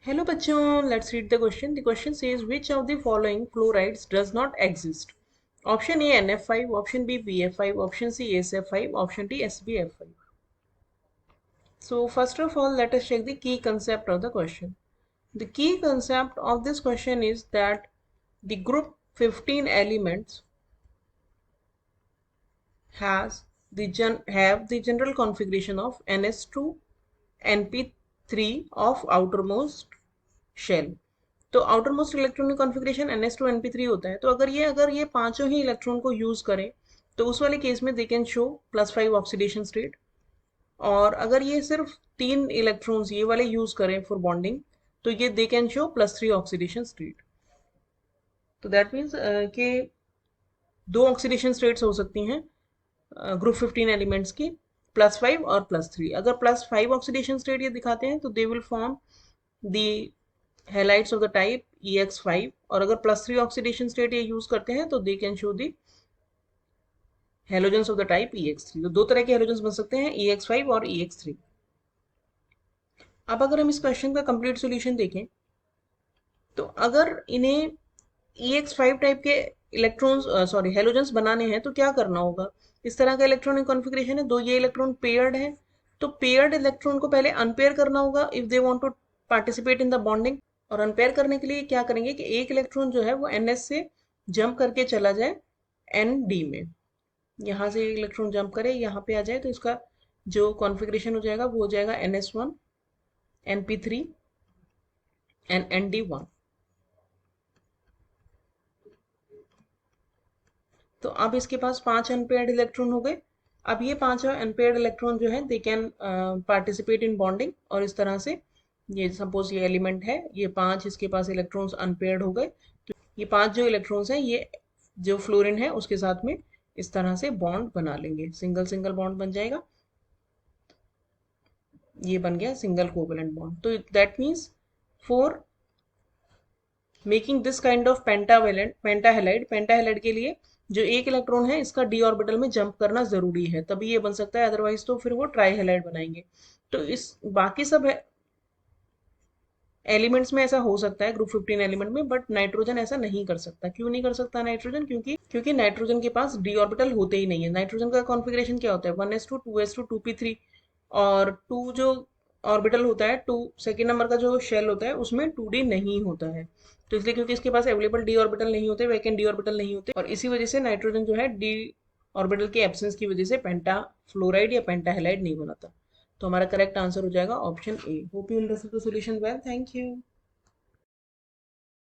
Hello bachon, let's read the question. The question says which of the following fluorides does not exist? Option A NF5, option B BF5, option C SF5, option D SBF5. So first of all, let us check the key concept of the question. The key concept of this question is that the group 15 elements have the general configuration of NS2 NP3 of outermost shell. तो outermost electronic configuration NS2 NP3 होता है। तो अगर ये पांचों ही electron को use करें तो उस वाले केस में they can show +5 oxidation state. और अगर ये सिर्फ 3 इलेक्ट्रॉन्स ये वाले यूज करें फॉर बॉन्डिंग तो ये they can show +3 oxidation state. तो दैट मीन्स कि दो ऑक्सीडेशन स्टेट्स हो सकती हैं ग्रुप 15 एलिमेंट्स की, +5 और +3। अगर +5 ऑक्सीडेशन स्टेट ये दिखाते हैं तो they will form the halides of the type EX5। और अगर +3 ऑक्सीडेशन स्टेट ये यूज करते हैं तो they can show the halogens of the type EX3। तो दो तरह के हेलोजेंस बन सकते हैं, EX5 और EX3। अब अगर हम इस क्वेश्चन का कंप्लीट सॉल्यूशन देखें तो अगर इन्हें EX5 टाइप के इलेक्ट्रॉन्स हेलोजेंस बनाने हैं तो क्या करना होगा। इस तरह का इलेक्ट्रॉनिक कॉन्फ़िगरेशन है, दो ये इलेक्ट्रॉन पेयर्ड है, तो पेयर्ड इलेक्ट्रॉन को पहले अनपेयर करना होगा if they want to participate in the bonding. और अनपेयर करने के लिए क्या करेंगे कि एक इलेक्ट्रॉन जो है वो NS से जंप करके चला जाए ND में। यहाँ से एक इलेक्ट्रॉन जंप करे यहाँ पे आ जाए तो इसका जो कॉन्फ़िगरेशन हो जाएगा वो हो जाएगा NS1 NP3 एंड ND1। तो अब इसके पास 5 अनपेयर्ड इलेक्ट्रॉन हो गए। अब ये 5 अनपेयर्ड इलेक्ट्रॉन जो है they can participate in bonding. और इस तरह से ये सपोज ये एलिमेंट है, ये 5 इसके पास इलेक्ट्रॉन्स अनपेयर्ड हो गए, तो ये 5 जो इलेक्ट्रॉन्स हैं ये जो फ्लोरीन है उसके साथ में इस तरह से बॉन्ड बना लेंगे, सिंगल सिंगल बॉन्ड बन जाएगा। ये बन गया सिंगल कोवेलेंट बॉन्ड। तो that means for making this kind of pentahalide के लिए जो एक इलेक्ट्रॉन है इसका डी ऑर्बिटल में जंप करना जरूरी है, तभी ये बन सकता है, अदरवाइज तो फिर वो ट्राईहेलाइड बनाएंगे। तो इस बाकी सब एलिमेंट्स में ऐसा हो सकता है ग्रुप 15 एलिमेंट में, बट नाइट्रोजन ऐसा नहीं कर सकता। क्यों नहीं कर सकता नाइट्रोजन? क्योंकि नाइट्रोजन के पास डी ऑर्बिटल होते ही नहीं है। नाइट्रोजन का कॉन्फ़िगरेशन क्या होता है, 1s2 2s2 2p3। और 2 जो ऑर्बिटल होता है, 2 सेकेंड नंबर का जो शेल होता है उसमें 2d नहीं होता है। तो इसलिए क्योंकि इसके पास अवेलेबल डी ऑर्बिटल नहीं होते, वैकेंट डी ऑर्बिटल नहीं होते, और इसी वजह से नाइट्रोजन जो है डी ऑर्बिटल के एब्सेंस की वजह से पेंटा फ्लोराइड या पेंटाहेलाइड नहीं बनाता। तो हमारा करेक्ट आंसर हो जाएगा option A. Hope you understood the solution well, thank you.